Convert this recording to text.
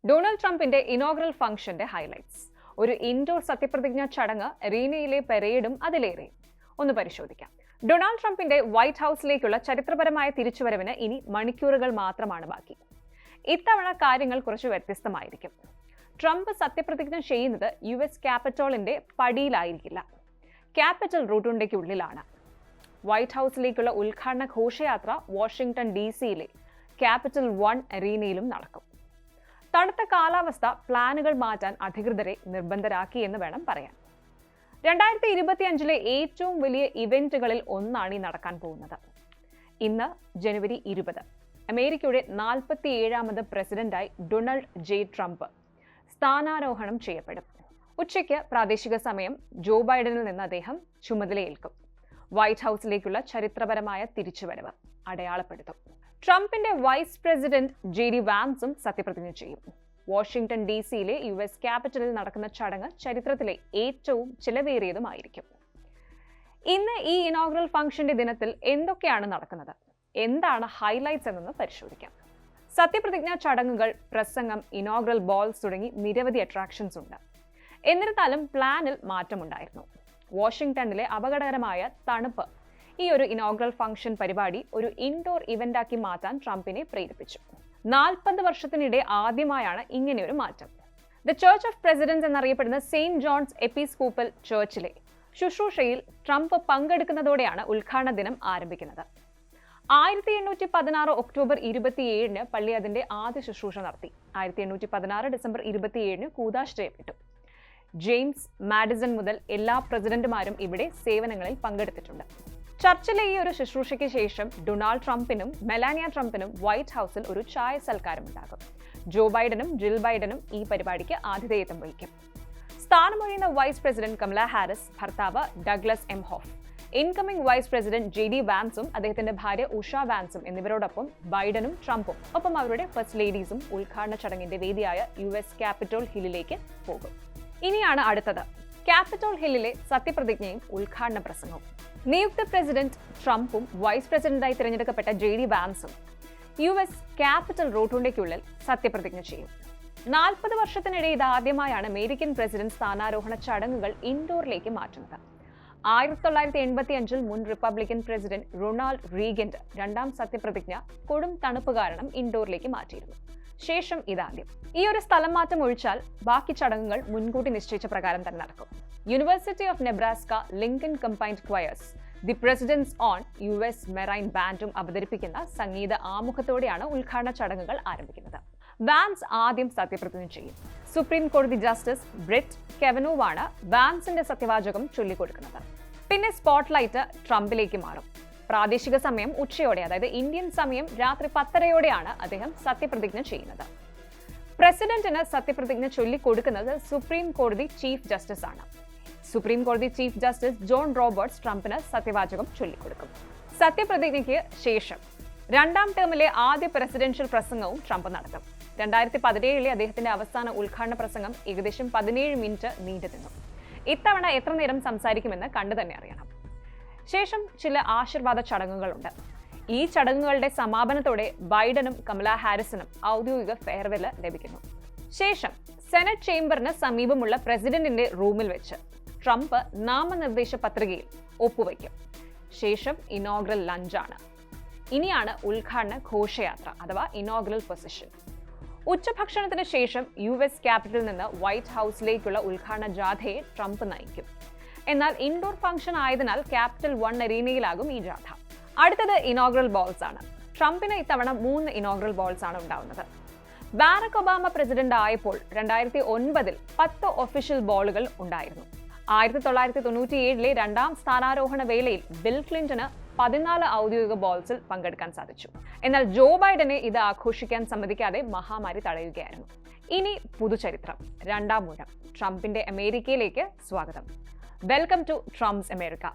Donald ട്രംപിന്റെ inaugural ഫംഗ്ഷന്റെ highlights. ഒരു ഇൻഡോർ സത്യപ്രതിജ്ഞാ ചടങ്ങ്, റീനയിലെ പരേഡും അതിലേറെ. ഒന്ന് പരിശോധിക്കാം. ഡൊണാൾഡ് ട്രംപിന്റെ വൈറ്റ് ഹൌസിലേക്കുള്ള ചരിത്രപരമായ തിരിച്ചുവരവിന് ഇനി മണിക്കൂറുകൾ മാത്രമാണ് ബാക്കി. ഇത്തവണ കാര്യങ്ങൾ കുറച്ച് വ്യത്യസ്തമായിരിക്കും. ട്രംപ് സത്യപ്രതിജ്ഞ ചെയ്യുന്നത് US ക്യാപിറ്റോളിന്റെ പടിയിലായിരിക്കില്ല. ക്യാപിറ്റൽ റോട്ടുണ്ടയ്ക്കുള്ളിലാണ്. വൈറ്റ് ഹൌസിലേക്കുള്ള ഉദ്ഘാടന ഘോഷയാത്ര വാഷിംഗ്ടൺ DC-യിലെ ക്യാപിറ്റൽ 1 അരീനയിലും നടക്കും. തണുത്ത കാലാവസ്ഥ പ്ലാനുകൾ മാറ്റാൻ അധികൃതരെ നിർബന്ധരാക്കി എന്ന് വേണം പറയാൻ. 2025-ലെ ഏറ്റവും വലിയ ഇവന്റുകളിൽ ഒന്നാണ് ഈ നടക്കാൻ പോകുന്നത്. ഇന്ന് ജനുവരി 20, അമേരിക്കയുടെ 47ാമത് പ്രസിഡന്റായി ഡൊണാൾഡ് J. ട്രംപ് സ്ഥാനാരോഹണം ചെയ്യപ്പെടും. ഉച്ചയ്ക്ക് പ്രാദേശിക സമയം ജോ ബൈഡനിൽ നിന്ന് അദ്ദേഹം ചുമതലയേൽക്കും. വൈറ്റ് ഹൌസിലേക്കുള്ള ചരിത്രപരമായ തിരിച്ചുവരവ് അടയാളപ്പെടുത്തും. ട്രംപിന്റെ വൈസ് പ്രസിഡന്റ് JD വാൻസും സത്യപ്രതിജ്ഞ ചെയ്യും. വാഷിംഗ്ടൺ DC-യിലെ US ക്യാപിറ്റലിൽ നടക്കുന്ന ചടങ്ങ് ചരിത്രത്തിലെ ഏറ്റവും ചിലവേറിയതുമായിരിക്കും. ഇന്ന് ഈ ഇനോഗ്രൽ ഫംഗ്ഷന്റെ ദിനത്തിൽ എന്തൊക്കെയാണ് നടക്കുന്നത്, എന്താണ് ഹൈലൈറ്റ്സ് എന്നൊന്ന് പരിശോധിക്കാം. സത്യപ്രതിജ്ഞാ ചടങ്ങുകൾ, പ്രസംഗം, ഇനോഗ്രൽ ബോൾസ് തുടങ്ങി നിരവധി അട്രാക്ഷൻസ് ഉണ്ട്. എന്നിരുന്നാലും പ്ലാനിൽ മാറ്റമുണ്ടായിരുന്നു. വാഷിംഗ്ടണിലെ അപകടകരമായ തണുപ്പ് ഈ ഒരു ഇനോഗ്രൽ ഫംഗ്ഷൻ പരിപാടി ഒരു ഇൻഡോർ ഇവന്റാക്കി മാറ്റാൻ ട്രംപിനെ പ്രേരിപ്പിച്ചു. 40 വർഷത്തിനിടെ ആദ്യമായാണ് ഇങ്ങനെയൊരു മാറ്റം. ദ ചർച്ച് ഓഫ് പ്രസിഡന്റ്സ് എന്നറിയപ്പെടുന്ന സെയിന്റ് ജോൺസ് എപ്പിസ്കോപ്പൽ ചർച്ചിലെ ശുശ്രൂഷയിൽ ട്രംപ് പങ്കെടുക്കുന്നതോടെയാണ് ഉദ്ഘാടന ദിനം ആരംഭിക്കുന്നത്. 1816 ഒക്ടോബർ 27-ന് പള്ളി അതിന്റെ ആദ്യ ശുശ്രൂഷ നടത്തി. 1816 ഡിസംബർ 27-ന് കൂദാശ ചെയ്യപ്പെട്ടു. ജെയിംസ് മാഡിസൺ മുതൽ എല്ലാ പ്രസിഡന്റുമാരും ഇവിടെ സേവനങ്ങളിൽ പങ്കെടുത്തിട്ടുണ്ട്. ചർച്ചിലെ ഈ ഒരു ശുശ്രൂഷയ്ക്ക് ശേഷം ഡൊണാൾഡ് ട്രംപിനും മെലാനിയ ട്രംപിനും വൈറ്റ് ഹൌസിൽ ഒരു ചായ സൽക്കാരമുണ്ടാകും. ജോ ബൈഡനും ജിൽ ബൈഡനും ഈ പരിപാടിക്ക് ആതിഥേയത്വം വഹിക്കും. സ്ഥാനമൊഴിയുന്ന വൈസ് പ്രസിഡന്റ് കമല ഹാരിസ്, ഭർത്താവ് Douglas M. Hoff, incoming vice president JD വാൻസും അദ്ദേഹത്തിന്റെ ഭാര്യ ഉഷ വാൻസും എന്നിവരോടൊപ്പം ബൈഡനും ട്രംപും ഒപ്പം അവരുടെ ഫസ്റ്റ് ലേഡീസും ഉദ്ഘാടന ചടങ്ങിന്റെ വേദിയായ US ക്യാപിറ്റോൾ ഹില്ലിലേക്ക് പോകും. ഇനിയാണ് അടുത്തത്. ക്യാപിറ്റോൾ ഹില്ലിലെ സത്യപ്രതിജ്ഞയും ഉദ്ഘാടന പ്രസംഗവും. നിയുക്ത പ്രസിഡന്റ് ട്രംപും വൈസ് പ്രസിഡന്റായി തിരഞ്ഞെടുക്കപ്പെട്ട JD വാൻസും US ക്യാപിറ്റൽ റോട്ടുണ്ടയ്ക്കുള്ളിൽ സത്യപ്രതിജ്ഞ ചെയ്യും. 40 വർഷത്തിനിടെ ഇതാദ്യമായാണ് അമേരിക്കൻ പ്രസിഡന്റ് സ്ഥാനാരോഹണ ചടങ്ങുകൾ ഇൻഡോറിലേക്ക് മാറ്റുന്നത്. 1985-ൽ മുൻ റിപ്പബ്ലിക്കൻ പ്രസിഡന്റ് റൊണാൾഡ് റീഗന്റെ രണ്ടാം സത്യപ്രതിജ്ഞ കൊടും തണുപ്പ് കാരണം ഇൻഡോറിലേക്ക് മാറ്റിയിരുന്നു. ശേഷം ഇതാദ്യം. ഈ ഒരു സ്ഥലം മാറ്റം ഒഴിച്ചാൽ ബാക്കി ചടങ്ങുകൾ മുൻകൂട്ടി നിശ്ചയിച്ച പ്രകാരം തന്നെ നടക്കും. University of Nebraska Lincoln combined choirs, the President's Own US Marine ബാൻഡും അവതരിപ്പിക്കുന്ന സംഗീത ആമുഖത്തോടെയാണ് ഉദ്ഘാടന ചടങ്ങുകൾ ആരംഭിക്കുന്നത്. വാൻസ് ആദ്യം സത്യപ്രതിജ്ഞ ചെയ്യും. സുപ്രീം കോടതി ജസ്റ്റിസ് ബ്രെറ്റ് കെവനോവാണ് വാൻസിന്റെ സത്യവാചകം ചൊല്ലിക്കൊടുക്കുന്നത്. പിന്നെ സ്പോട്ട്ലൈറ്റ് ട്രംപിലേക്ക് മാറും. പ്രാദേശിക സമയം ഉച്ചയോടെ, അതായത് ഇന്ത്യൻ സമയം രാത്രി 10:30-യോടെയാണ് അദ്ദേഹം സത്യപ്രതിജ്ഞ ചെയ്യുന്നത്. പ്രസിഡന്റിന് സത്യപ്രതിജ്ഞ ചൊല്ലിക്കൊടുക്കുന്നത് സുപ്രീം കോടതി ചീഫ് ജസ്റ്റിസ് ആണ്. സുപ്രീം കോടതി ചീഫ് ജസ്റ്റിസ് ജോൺ റോബർട്ട്സ് ട്രംപിന് സത്യവാചകം ചൊല്ലിക്കൊടുക്കും. സത്യപ്രതിജ്ഞയ്ക്ക് ശേഷം രണ്ടാം ടേമിലെ ആദ്യ പ്രസിഡൻഷ്യൽ പ്രസംഗവും ട്രംപ് നടത്തും. 2017-ലെ അദ്ദേഹത്തിന്റെ അവസാന ഉദ്ഘാടന പ്രസംഗം ഏകദേശം 17 മിനിറ്റ് നീണ്ടുനിന്നു. ഇത്തവണ എത്ര നേരം സംസാരിക്കുമെന്ന് കണ്ടു തന്നെ അറിയണം. ശേഷം ചില ആശീർവാദ ചടങ്ങുകളുണ്ട്. ഈ ചടങ്ങുകളുടെ സമാപനത്തോടെ ബൈഡനും കമല ഹാരിസിനും ഔദ്യോഗിക ഫെയർവെല് ലഭിക്കുന്നു. ശേഷം സെനറ്റ് ചേംബറിന് സമീപമുള്ള പ്രസിഡന്റിന്റെ റൂമിൽ വെച്ച് ട്രംപ് നാമനിർദ്ദേശ പത്രികയിൽ ഒപ്പുവയ്ക്കും. ശേഷം ഇനോഗ്രൽ ലഞ്ചാണ്. ഇനിയാണ് ഉദ്ഘാടന ഘോഷയാത്ര അഥവാ ഇനോഗ്രൽ പൊസിഷൻ. ഉച്ചഭക്ഷണത്തിന് ശേഷം US ക്യാപിറ്റലിൽ നിന്ന് വൈറ്റ് ഹൌസിലേക്കുള്ള ഉദ്ഘാടന ജാഥയെ ട്രംപ് നയിക്കും. എന്നാൽ ഇൻഡോർ ഫംഗ്ഷൻ ആയതിനാൽ ക്യാപിറ്റൽ 1 അരീനയിലാകും ഈ ജാഥ. അടുത്തത് ഇനോഗ്രൽ ബോൾസ് ആണ്. ട്രംപിന് ഇത്തവണ 3 ഇനോഗ്രൽ ബോൾസ് ആണ് ഉണ്ടാവുന്നത്. ബാരക് ഒബാമ പ്രസിഡന്റ് ആയപ്പോൾ 2009-ൽ 10 ഒഫീഷ്യൽ ബോളുകൾ ഉണ്ടായിരുന്നു. 1997-ലെ രണ്ടാം സ്ഥാനാരോഹണ വേളയിൽ ബിൽ ക്ലിന്റന് 14 ഔദ്യോഗിക ബോൾസിൽ പങ്കെടുക്കാൻ സാധിച്ചു. എന്നാൽ ജോ ബൈഡനെ ഇത് ആഘോഷിക്കാൻ സമ്മതിക്കാതെ മഹാമാരി തടയുകയായിരുന്നു. ഇനി പുതുചരിത്രം, രണ്ടാം ഊഴം. ട്രംപിന്റെ അമേരിക്കയിലേക്ക് സ്വാഗതം. Welcome to Trump's America.